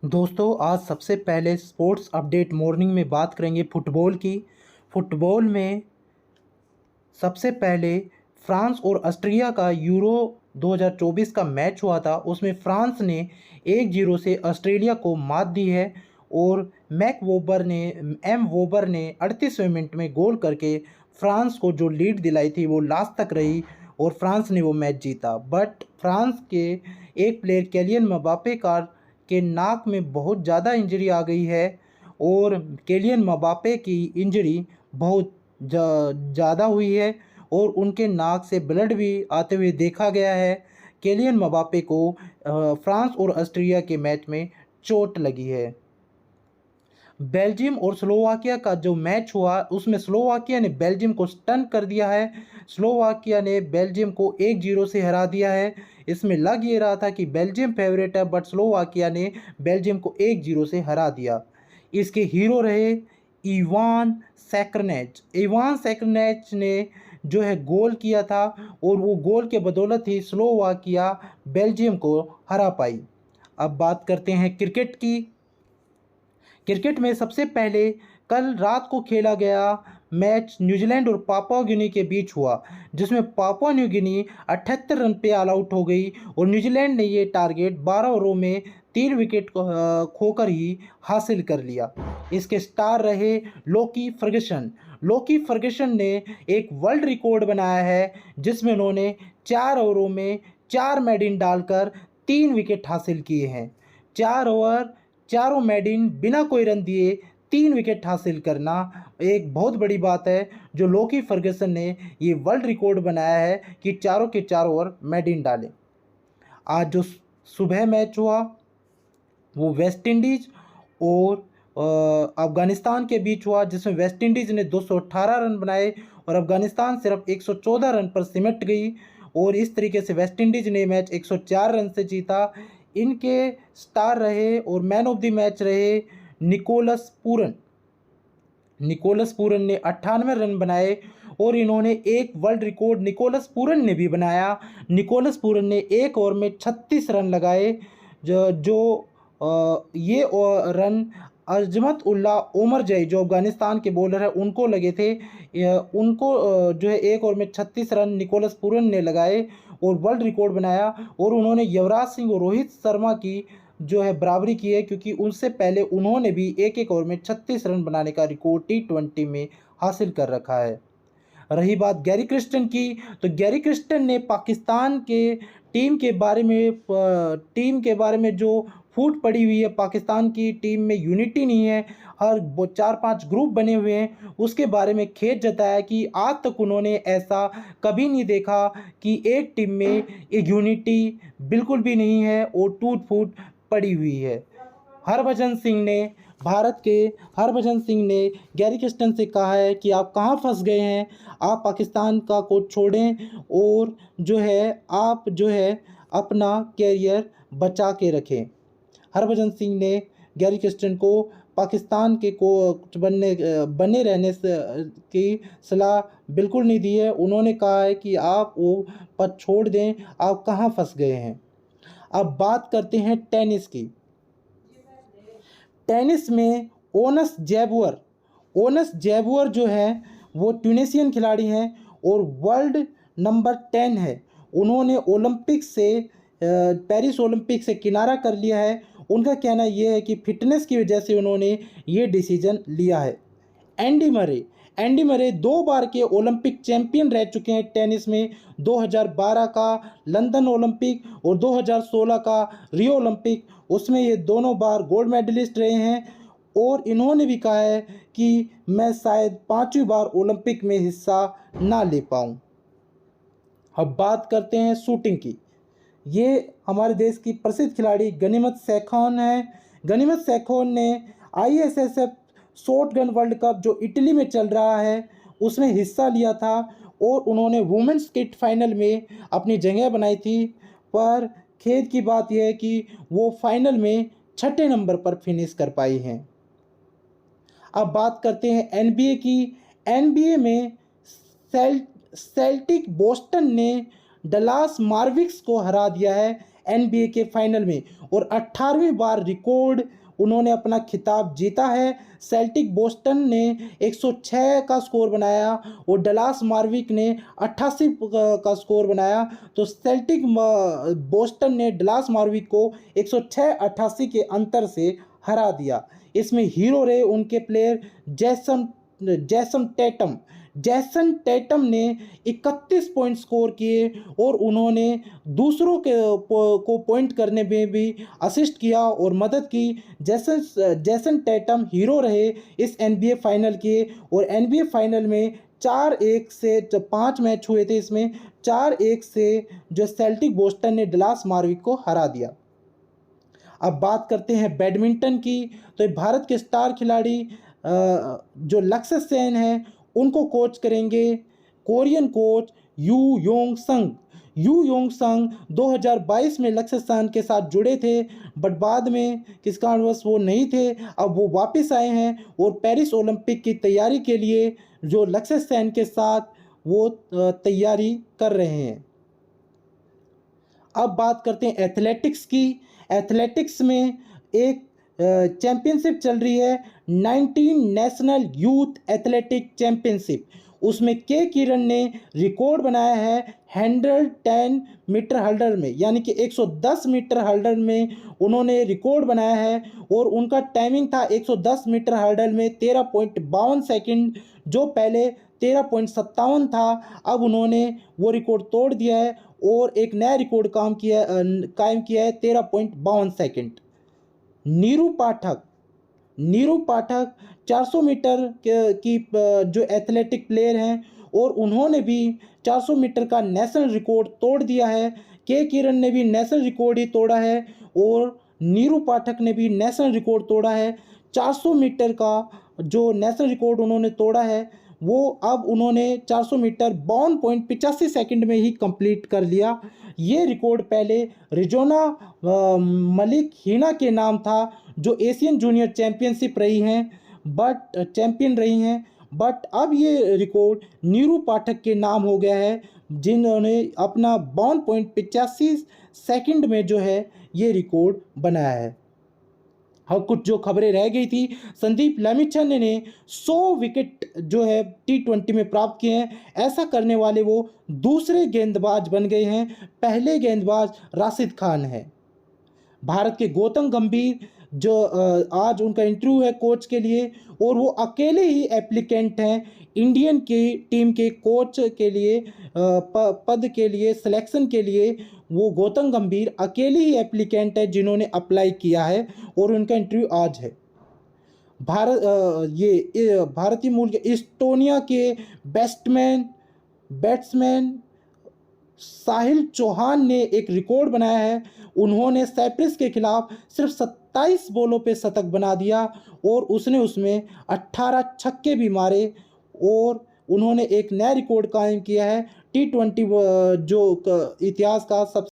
दोस्तों आज सबसे पहले स्पोर्ट्स अपडेट मॉर्निंग में बात करेंगे फुटबॉल की। फुटबॉल में सबसे पहले फ्रांस और ऑस्ट्रिया का यूरो 2024 का मैच हुआ था। उसमें फ्रांस ने 1-0 से ऑस्ट्रेलिया को मात दी है और एम वोबर ने 38वें मिनट में गोल करके फ्रांस को जो लीड दिलाई थी वो लास्ट तक रही और फ्रांस ने वो मैच जीता। बट फ्रांस के एक प्लेयर केलियन मबापे के नाक में बहुत ज़्यादा इंजरी आ गई है और केलियन मबापे की इंजरी बहुत ज़्यादा हुई है और उनके नाक से ब्लड भी आते हुए देखा गया है। केलियन मबापे को फ्रांस और ऑस्ट्रिया के मैच में चोट लगी है। बेल्जियम और स्लोवाकिया का जो मैच हुआ उसमें स्लोवाकिया ने बेल्जियम को स्टन कर दिया है। स्लोवाकिया ने बेल्जियम को 1-0 से हरा दिया है। इसमें लग ये रहा था कि बेल्जियम फेवरेट है बट स्लोवाकिया ने बेल्जियम को 1-0 से हरा दिया। इसके हीरो रहे इवान सेक्रनेच ने जो है गोल किया था और वो गोल के बदौलत ही स्लोवाकिया बेल्जियम को हरा पाई। अब बात करते हैं क्रिकेट की। क्रिकेट में सबसे पहले कल रात को खेला गया मैच न्यूजीलैंड और पापुआ गिनी के बीच हुआ, जिसमें पापुआ न्यू गिनी 78 रन पे ऑल आउट हो गई और न्यूजीलैंड ने ये टारगेट 12 ओवरों में 3 विकेट खोकर ही हासिल कर लिया। इसके स्टार रहे लोकी फर्गसन ने एक वर्ल्ड रिकॉर्ड बनाया है जिसमें उन्होंने 4 ओवरों में 4 मेडिन डालकर 3 विकेट हासिल किए हैं। 4 ओवर चारों मेडिन बिना कोई रन दिए 3 विकेट हासिल करना एक बहुत बड़ी बात है, जो लोकी फर्गसन ने ये वर्ल्ड रिकॉर्ड बनाया है कि चारों के चारों ओवर मेडिन डालें। आज जो सुबह मैच हुआ वो वेस्ट इंडीज और अफगानिस्तान के बीच हुआ, जिसमें वेस्ट इंडीज़ ने 218 रन बनाए और अफगानिस्तान सिर्फ 114 रन पर सिमट गई और इस तरीके से वेस्ट इंडीज़ ने मैच 104 रन से जीता। इनके स्टार रहे और मैन ऑफ द मैच रहे निकोलस पूरन ने 98 रन बनाए और इन्होंने एक वर्ल्ड रिकॉर्ड निकोलस पूरन ने भी बनाया। निकोलस पूरन ने एक ओवर में 36 रन लगाए। ये रन अजमत उल्ला ओमर जई जो अफगानिस्तान के बॉलर हैं उनको लगे थे। उनको जो है एक ओवर में 36 रन निकोलस पूरन ने लगाए और वर्ल्ड रिकॉर्ड बनाया और उन्होंने युवराज सिंह और रोहित शर्मा की जो है बराबरी की है, क्योंकि उनसे पहले उन्होंने भी एक ओवर में 36 रन बनाने का रिकॉर्ड T20 में हासिल कर रखा है। रही बात गैरी क्रिस्टन की, तो गैरी क्रिस्टन ने पाकिस्तान के टीम के बारे में जो फूट पड़ी हुई है, पाकिस्तान की टीम में यूनिटी नहीं है, हर 4-5 ग्रुप बने हुए हैं, उसके बारे में खेद जताया कि आज तक उन्होंने ऐसा कभी नहीं देखा कि एक टीम में एक यूनिटी बिल्कुल भी नहीं है और टूट फूट पड़ी हुई है। हरभजन सिंह ने गैरी क्रिस्टन से कहा है कि आप कहाँ फंस गए हैं, आप पाकिस्तान का कोच छोड़ें और आप अपना कैरियर बचा के रखें। हरभजन सिंह ने गैरी क्रिस्टन को पाकिस्तान के कोच बने रहने की सलाह बिल्कुल नहीं दी है। उन्होंने कहा है कि आप वो पद छोड़ दें, आप कहाँ फंस गए हैं। अब बात करते हैं टेनिस की। टेनिस में ओनस जैबुअर जो है वो ट्यूनीशियन खिलाड़ी हैं और वर्ल्ड नंबर 10 है। उन्होंने पेरिस ओलंपिक से किनारा कर लिया है। उनका कहना यह है कि फिटनेस की वजह से उन्होंने ये डिसीजन लिया है। एंडी मरे 2 बार के ओलंपिक चैंपियन रह चुके हैं टेनिस में। 2012 का लंदन ओलंपिक और 2016 का रियो ओलंपिक, उसमें ये दोनों बार गोल्ड मेडलिस्ट रहे हैं और इन्होंने भी कहा है कि मैं शायद 5वीं बार ओलंपिक में हिस्सा ना ले पाऊँ। अब बात करते हैं शूटिंग की। ये हमारे देश की प्रसिद्ध खिलाड़ी गनीमत सैखोन है। गनीमत सैखोन ने ISSF शॉटगन वर्ल्ड कप जो इटली में चल रहा है उसमें हिस्सा लिया था और उन्होंने वुमेन्स किट फाइनल में अपनी जगह बनाई थी, पर खेद की बात यह है कि वो फाइनल में 6ठे नंबर पर फिनिश कर पाई हैं। अब बात करते हैं NBA की। NBA में सेल्टिक बोस्टन ने डलास मार्विक्स को हरा दिया है। NBA के फाइनल में और 18वीं बार रिकॉर्ड उन्होंने अपना खिताब जीता है। सेल्टिक बोस्टन ने 106 का स्कोर बनाया और डलास मार्विक ने 88 का स्कोर बनाया। तो सेल्टिक बोस्टन ने डलास मार्विक को 106-88 के अंतर से हरा दिया। इसमें हीरो रहे उनके प्लेयर जैसन टैटम ने 31 पॉइंट स्कोर किए और उन्होंने दूसरों को पॉइंट करने में भी असिस्ट किया और मदद की। जैसन टैटम हीरो रहे इस NBA फाइनल के और NBA फाइनल में 4-1 से जो 5 मैच हुए थे इसमें 4-1 से जो सेल्टिक बोस्टन ने डलास मार्विक को हरा दिया। अब बात करते हैं बैडमिंटन की। तो भारत के स्टार खिलाड़ी जो लक्ष्य सेन हैं उनको कोच करेंगे कोरियन कोच यू योंग संग 2022 में लक्ष्य सेन के साथ जुड़े थे, बट बाद में किस कारणवश वो नहीं थे। अब वो वापस आए हैं और पेरिस ओलंपिक की तैयारी के लिए जो लक्ष्य सेन के साथ वो तैयारी कर रहे हैं। अब बात करते हैं एथलेटिक्स की। एथलेटिक्स में एक चैंपियनशिप चल रही है 19 नेशनल यूथ एथलेटिक चैंपियनशिप। उसमें के किरण ने रिकॉर्ड बनाया है 110 मीटर हर्डल में, यानी कि 110 मीटर हर्डल में उन्होंने रिकॉर्ड बनाया है और उनका टाइमिंग था 110 मीटर हर्डल में 13.52 सेकंड, जो पहले 13.57 था। अब उन्होंने वो रिकॉर्ड तोड़ दिया है और एक नया रिकॉर्ड कायम किया है 13.52 सेकंड। नीरू पाठक 400 मीटर की जो एथलेटिक प्लेयर हैं और उन्होंने भी 400 मीटर का नेशनल रिकॉर्ड तोड़ दिया है। के किरण ने भी नेशनल रिकॉर्ड ही तोड़ा है और नीरू पाठक ने भी नेशनल रिकॉर्ड तोड़ा है। 400 मीटर का जो नेशनल रिकॉर्ड उन्होंने तोड़ा है वो अब उन्होंने 400 मीटर 52.85 सेकंड में ही कंप्लीट कर लिया। ये रिकॉर्ड पहले रिजोना मलिक हीना के नाम था, जो एशियन जूनियर चैंपियनशिप चैंपियन रही हैं, बट अब ये रिकॉर्ड नीरू पाठक के नाम हो गया है, जिन्होंने अपना 52.85 सेकंड में जो है ये रिकॉर्ड बनाया है। और कुछ जो खबरें रह गई थी, संदीप लामिछाने ने 100 विकेट जो है T20 में प्राप्त किए हैं। ऐसा करने वाले वो दूसरे गेंदबाज बन गए हैं। पहले गेंदबाज राशिद खान है। भारत के गौतम गंभीर जो आज उनका इंटरव्यू है कोच के लिए और वो अकेले ही एप्लीकेंट हैं इंडियन की टीम के कोच के लिए पद के लिए सिलेक्शन के लिए। वो गौतम गंभीर अकेले ही एप्लीकेंट है जिन्होंने अप्लाई किया है और उनका इंटरव्यू आज है। भारतीय मूल के इस्टोनिया के बैट्समैन साहिल चौहान ने एक रिकॉर्ड बनाया है। उन्होंने साइप्रस के खिलाफ सिर्फ 27 बॉलों पे शतक बना दिया और उसने उसमें 18 छक्के भी मारे और उन्होंने एक नया रिकॉर्ड कायम किया है T20 जो इतिहास का सबसे